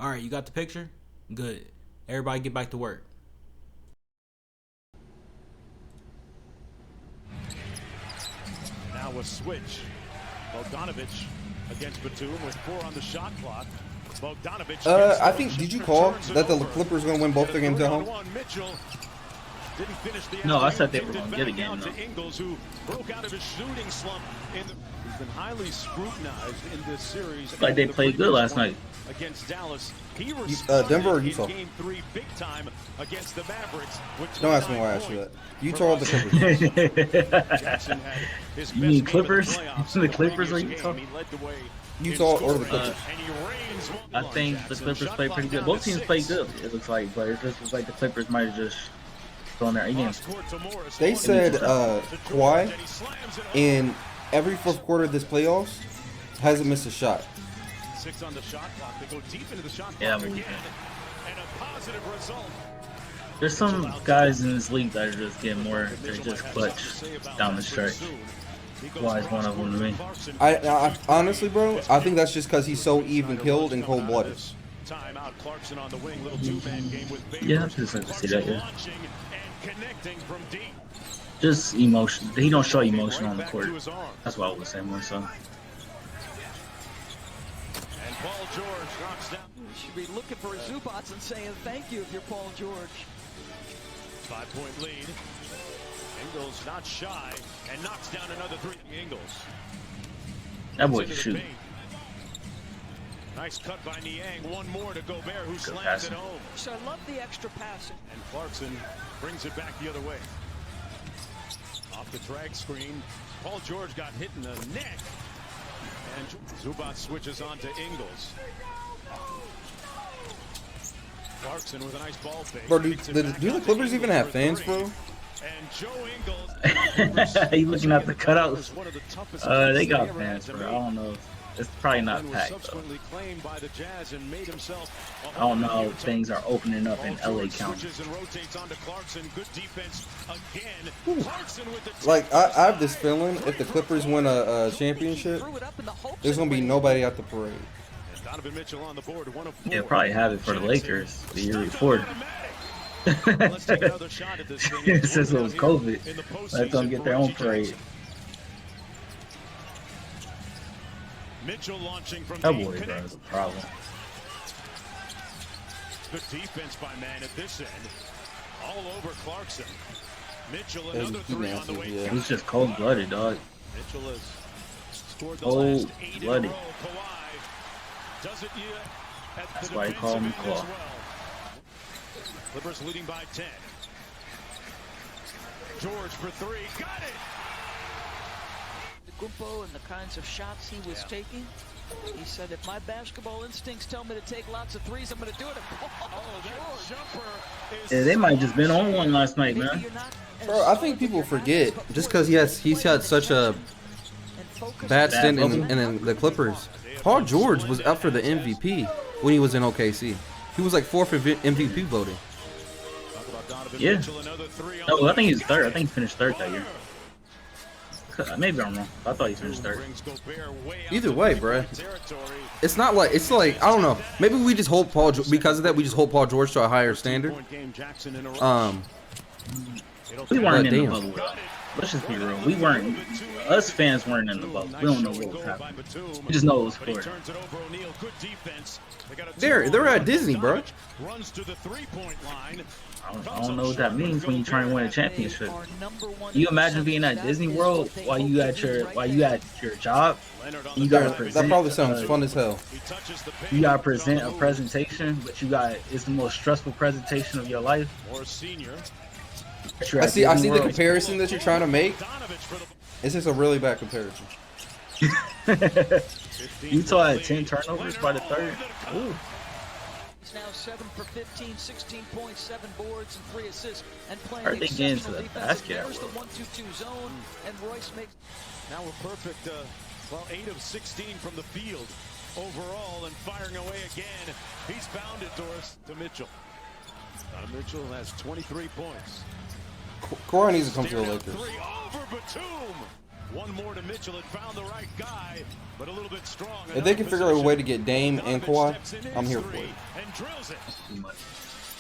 All right, you got the picture? Good. Everybody get back to work. Now a switch. Bogdanovic against Batum with 4 on the shot clock. Bogdanovic. I think, did you call that the Clippers are going to win both their games at home? Mitchell didn't finish the No, I said they were going to get a game, though. Ingles, who broke out of his shooting slump. He's been highly scrutinized in this series. Like they played good last night Against Dallas. He Denver or Utah? Game 3 big time against the Mavericks. Don't ask me why I asked you that. Utah or the Clippers? You mean Clippers? The Clippers or Utah? Utah or the Clippers? I think the Clippers played pretty good. Both teams played good, it looks like, but it just looks like the Clippers might have just thrown their again. They said Kawhi in every fourth quarter of this playoffs hasn't missed a shot. 6 on the shot clock. They go deep into the shot clock Yeah, again. And a positive result. There's some guys in this league that are just getting more, they're just clutch down the stretch. Kawhi's one of them to me. I honestly, bro, I think that's just because he's so even-killed and cold-blooded. Timeout. Clarkson on the wing. Little two-man game with Yeah, I just like to see that, yeah. launching and connecting from deep. Just emotion. He don't show emotion on the court. That's what I was saying more so. And Paul George knocks down. You should be looking for Zubats and saying thank you if you're Paul George. 5-point lead. Ingles not shy and knocks down another 3. Ingles. That boy Into can the shoot. paint. Nice cut by Niang. One more to Gobert, who slams passing. it home. So I love the extra passing. And Clarkson brings it back the other way. Off the drag screen. Paul George got hit in the neck. And Zubac switches on to Ingles. Clarkson with a nice ball fake. Bro, do the Clippers even have fans, bro? And Joe Ingles. You looking at the cutouts? One of the toughest They got ever fans, had to bro. I make. don't know. It's probably not And was packed, though. subsequently claimed by the Jazz and made himself a I don't home know in how Utah. things are opening up in Paul LA George County. switches and rotates onto Clarkson. Good defense again. Clarkson with the Like, I have this feeling if the Clippers win a championship, Threw it up in the hopes there's going to be nobody at the parade. And Donovan Mitchell on the board. 1 of 4. They'll probably have it for the Lakers the year before. Let's take another shot at this thing. Since it was COVID, In the let them postseason get for their own Reggie parade. Jackson. Mitchell launching from That deep. boy, bro, Connect. is a problem. Good defense by Man at this end. All over Clarkson. Mitchell There's another two 3 on the nasties, way. yeah. He's just cold-blooded, dog. Mitchell has scored the Cold last 8 in a blooded. row. Kawhi does it yet at That's the why they call him defensive end as Claw. well. Clippers leading by 10. George for 3. Got it! Gumpo and the kinds of shots he was taking. He said, if my basketball instincts tell me to take lots of threes, I'm going to do it. That jumper is Yeah, they might just been on one last night, Maybe man. you're not as Bro, I solid think with people your forget, eyes, but just because he's had such a and focus bad on stint bubble. in the Clippers. Paul George was up for the MVP when he was in OKC. He was like 4th MVP voting. Talk about Donovan Yeah. Mitchell, another 3 on No, the I think way. he's third. I think he finished third that year. Maybe I'm wrong. I thought he finished third. Brings Gobert way out Either to way, three-point bruh. territory. It's like I don't know. Maybe we just hold because of that. We just hold Paul George to a higher standard. 2-point game, Jackson in a rush. It'll We take weren't in the damn. bubble, though. Let's just be real. We weren't. Us fans weren't in the bubble. We don't know what was happening. We just know it was But he for it. turns it over O'Neal. Good defense. They got a They're two-ball at run. Disney, bro. Runs to the three-point line. I don't know what that means when you're trying to win a championship. Our number one You imagine being at that Disney is World what they while hope you to at do your right job. Leonard on You the gotta drive. present. That probably sounds fun as hell. He touches the paint. You gotta On present the a move. presentation, but it's the most stressful presentation of your life. Or senior. You're I at see the Disney World. comparison that you're trying to make. Donovich for the It's just a really bad comparison. 15 Utah had lead. 10 turnovers by the third. Ooh. He's now 7 for 15, 16 points, 7 boards, and 3 assists, and playing Are they getting exceptional to the defense. basket at There's the will? 1-2-2 zone, and Royce makes. Now a perfect, 8 of 16 from the field overall and firing away again. He's bounded, Doris, to Mitchell. Mitchell has 23 points. Kawhi needs to come to the Staring at Lakers. 3 over Batum. One more to Mitchell. It found the right guy, but a little bit strong. If they can figure out a way to get Dame and Kawhi, I'm here for it. And drills it. Too much.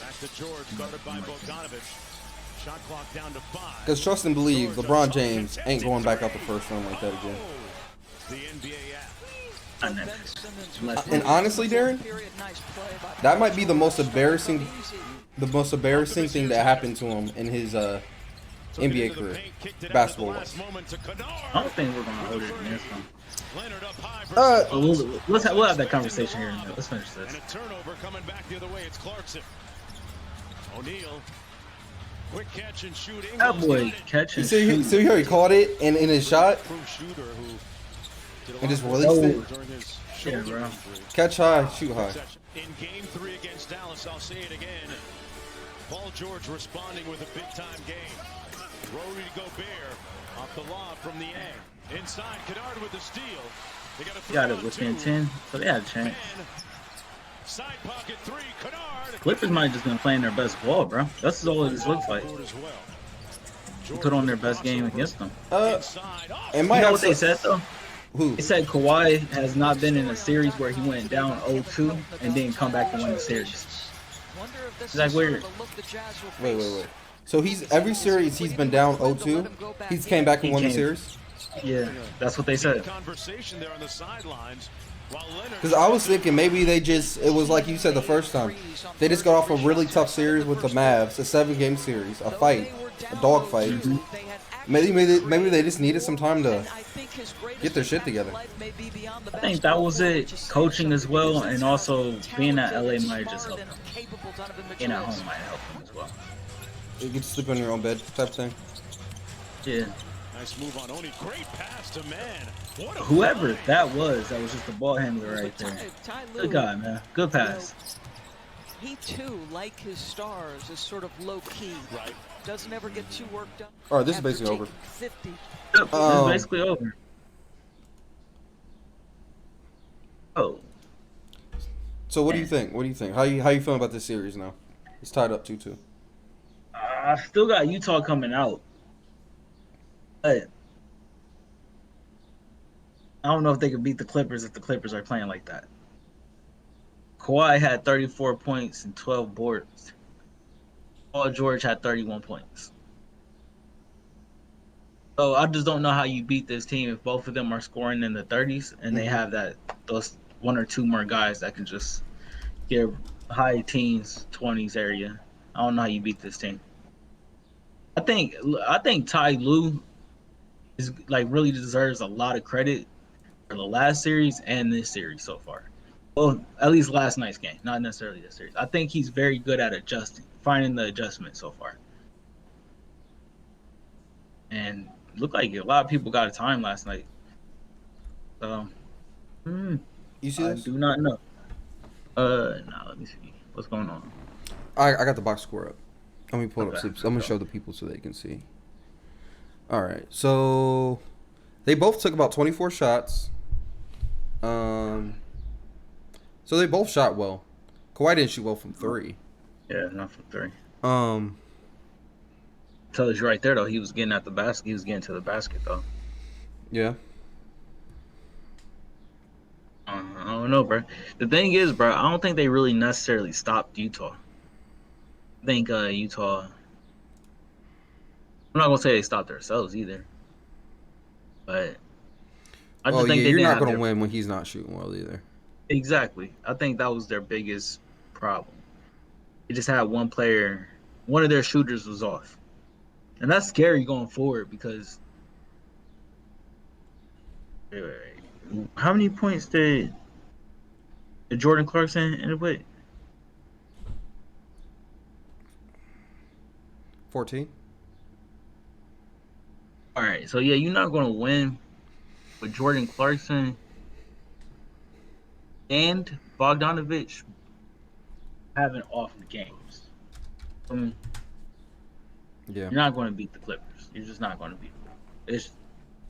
Back to George, guarded by Bogdanovich. Shot clock down to 5. Because trust and believe, LeBron James ain't going back out the first round like that again. The NBA app. And honestly, Darren, that might be the most embarrassing thing that happened to him in his NBA career, basketball wise. I don't think we're gonna hold it against them. We'll have that conversation here in a minute. Let's finish this. And a turnover coming back the other way. It's Clarkson. O'Neal. Quick catch and shoot. That boy catch and shoot. See how he caught it and in his shot and just released it. Yeah, bro. Catch high, shoot high. In game 3 against Dallas, I'll say it again. Paul George responding with a big-time game. Rudy Gobert off the lob from the end. Inside, Kennard with the steal. They got it within 10, so they had a chance. Side pocket 3, Kennard. Clippers might have just been playing their best ball, bro. That's all it looks like. Put on their best game against them. And you know what they said though? Who? They said Kawhi has not been in a series where he went down 0-2 and didn't come back and win the series. It's like weird. Wait. So every series he's been down 0-2, he's came back and won the series? Yeah, that's what they said. Because I was thinking maybe it was like you said the first time. They just got off a really tough series with the Mavs, a 7-game series, a fight, a dog fight. Mm-hmm. Maybe they just needed some time to get their shit together. I think that was it. Coaching as well, and also being at LA might just help them. Being at home might help them as well. You can sleep in your own bed type thing. Yeah. Nice move on Oni. Great pass to man. Whoever that was just the ball handler right there. Good guy, man. Good pass. He too, like his stars, is sort of low key. Right. Doesn't ever get too worked up. All right, this is basically over. 50. Yep, this is basically over. Oh. So what do you think? How you feeling about this series now? It's tied up 2-2. I still got Utah coming out. But I don't know if they could beat the Clippers if the Clippers are playing like that. Kawhi had 34 points and 12 boards. Paul George had 31 points. So I just don't know how you beat this team if both of them are scoring in the 30s and they have those 1 or 2 more guys that can just give high teens, 20s area. I don't know how you beat this team. I think Ty Lue is really deserves a lot of credit for the last series and this series so far. Well, at least last night's game, not necessarily this series. I think he's very good at finding the adjustment so far. And it looked like a lot of people got a time last night. So, you see I this? do not know. Let me see. What's going on? I got the box score up. Let me pull it up. Okay. I'm gonna show the people so they can see. All right, so they both took about 24 shots. So they both shot well. Kawhi didn't shoot well from 3. Yeah, not from 3. Tells you right there though. He was getting at the basket. He was getting to the basket though. Yeah. I don't know, bro. The thing is, bro, I don't think they really necessarily stopped Utah. I think Utah. I'm not gonna say they stopped themselves either, but I just think you're not gonna win when he's not shooting well either. Exactly. I think that was their biggest problem. They just had one player, one of their shooters was off, and that's scary going forward because. Wait. How many points did Jordan Clarkson end up with? 14. All right, so yeah, you're not going to win with Jordan Clarkson and Bogdanovich having off games. Yeah. You're not going to beat the Clippers. You're just not going to beat them.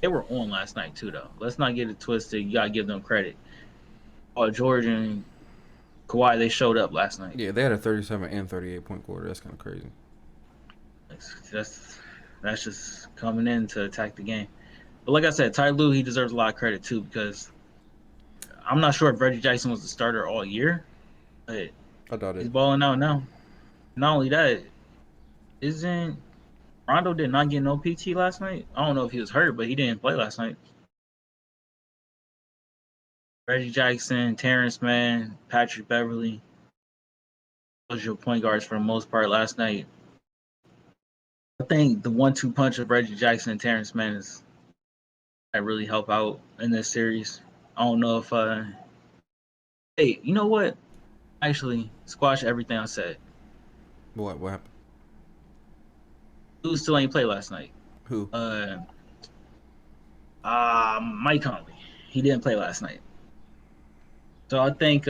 They were on last night too, though. Let's not get it twisted. You gotta give them credit. George and Kawhi, they showed up last night. Yeah, they had a 37 and 38 point quarter. That's kind of crazy. That's just coming in to attack the game. But like I said, Ty Lue, he deserves a lot of credit too because I'm not sure if Reggie Jackson was the starter all year, but I doubt he's it. balling out now. Not only that, isn't Rondo did not get no PT last night? I don't know if he was hurt, but he didn't play last night. Reggie Jackson, Terrence Mann, Patrick Beverly, those your point guards for the most part last night. I think the 1-2 punch of Reggie Jackson and Terrence Mann is that really help out in this series. I don't know if hey, you know what? Actually, squash everything I said. What happened? Who still ain't play last night? Who? Mike Conley. He didn't play last night. So I think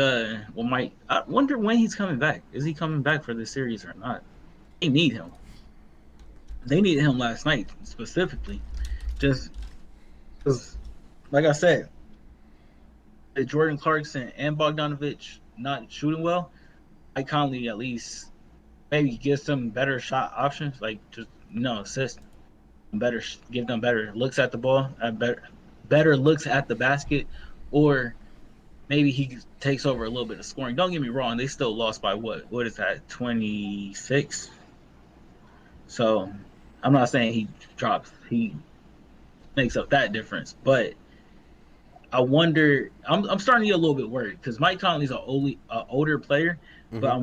Mike, I wonder when he's coming back. Is he coming back for this series or not? They need him. They needed him last night specifically. Just because, like I said, Jordan Clarkson and Bogdanovich not shooting well, Mike Conley at least maybe give some better shot options, like just assist, give them better looks at the ball, better looks at the basket, or maybe he takes over a little bit of scoring. Don't get me wrong, they still lost by what is that, 26? So I'm not saying he makes up that difference, but I wonder. I'm starting to get a little bit worried because Mike Conley's an older player, but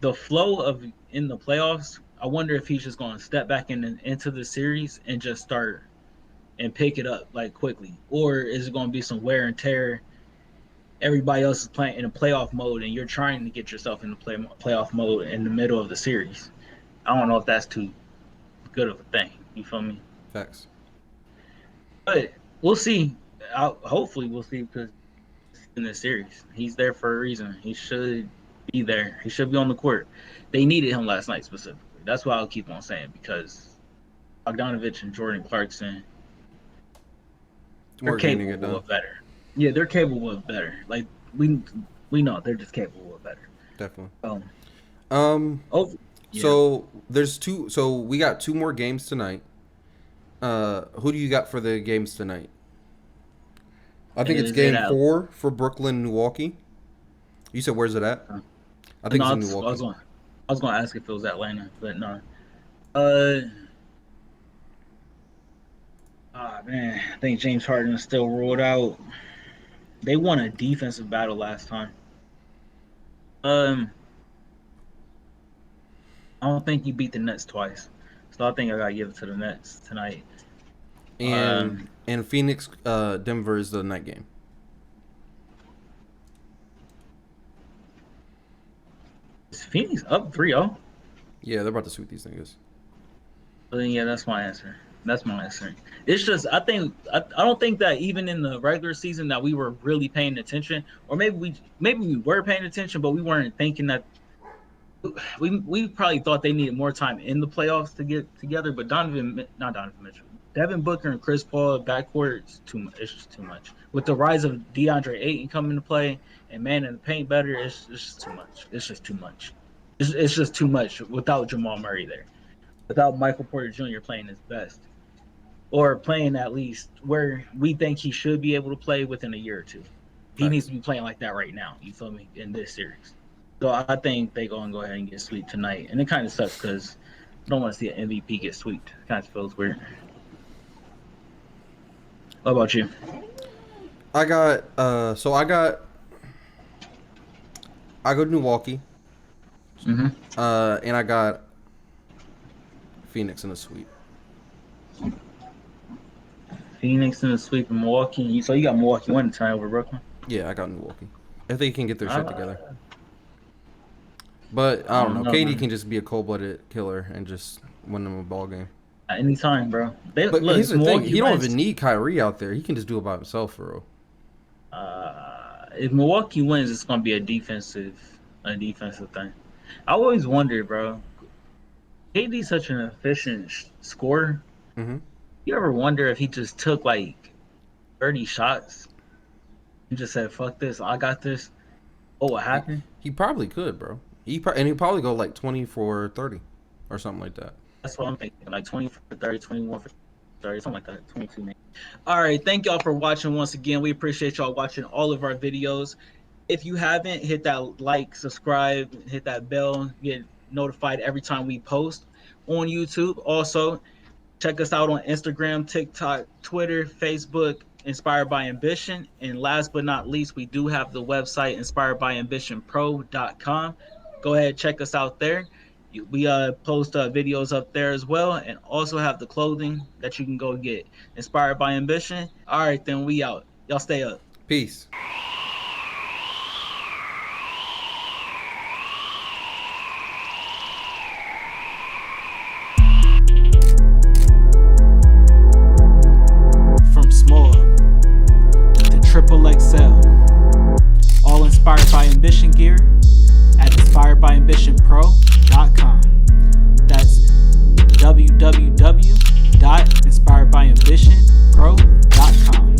the flow of in the playoffs. I wonder if he's just going to step back into the series and just start and pick it up like quickly, or is it going to be some wear and tear? Everybody else is playing in a playoff mode, and you're trying to get yourself in the playoff mode in the middle of the series. I don't know if that's too good of a thing. You feel me? Facts. But we'll see. Hopefully, we'll see because in this series, he's there for a reason. He should be there. He should be on the court. They needed him last night specifically. That's why I'll keep on saying because Bogdanovich and Jordan Clarkson, they're capable of better. Yeah, they're capable of better. Like we know they're just capable of better. Definitely. Yeah. So there's two. So we got 2 more games tonight. Who do you got for the games tonight? I think it's game 4 for Brooklyn, Milwaukee. You said where's it at? I think it's in Milwaukee. I was gonna ask if it was Atlanta, but no. Man, I think James Harden is still ruled out. They won a defensive battle last time. I don't think he beat the Nets twice, so I think I gotta give it to the Nets tonight. And Phoenix, Denver is the night game. Is Phoenix up 3-0? Yeah, they're about to sweep these niggas. But then, yeah, that's my answer. It's just I don't think that even in the regular season that we were really paying attention, or maybe we were paying attention, but we weren't thinking that. We probably thought they needed more time in the playoffs to get together, but Devin Booker and Chris Paul backcourt is too much. It's just too much. With the rise of DeAndre Ayton coming into play and man in the paint better, it's just too much. It's just too much. It's just too much without Jamal Murray there, without Michael Porter Jr. playing his best, or playing at least where we think he should be able to play within a year or two. He needs to be playing like that right now. You feel me? In this series. So I think they're going to go ahead and get swept tonight. And it kind of sucks because I don't want to see an MVP get swept. It kind of feels weird. What about you? I go to Milwaukee. Mm-hmm. And I got Phoenix in the sweep. Phoenix in the sweep in Milwaukee. So you got Milwaukee winning tonight over Brooklyn? Yeah, I got Milwaukee. If they can get their shit together. But I don't know. KD can just be a cold-blooded killer and just win them a ball game. At any time, bro. But here's the thing: he don't even need Kyrie out there. He can just do it by himself, for real. If Milwaukee wins, it's gonna be a defensive thing. I always wondered, bro. KD's such an efficient scorer. Mm-hmm. You ever wonder if he just took like 30 shots and just said, "Fuck this, I got this"? Oh, what happened? He probably could, bro. He'd probably go like 20 for 30 or something like that. That's what I'm thinking. Like 20 for 30, 21 for 30, something like that. 22 maybe. All right, thank y'all for watching once again. We appreciate y'all watching all of our videos. If you haven't, hit that like, subscribe, hit that bell, get notified every time we post on YouTube. Also, check us out on Instagram, TikTok, Twitter, Facebook, Inspired by Ambition. And last but not least, we do have the website inspiredbyambitionpro.com. Go ahead, check us out there. We post videos up there as well, and also have the clothing that you can go get. Inspired by Ambition. All right, then we out. Y'all stay up. Peace. From small to triple XL, all inspired by ambition gear at inspiredbyambitionpro.com. That's www.inspiredbyambitionpro.com.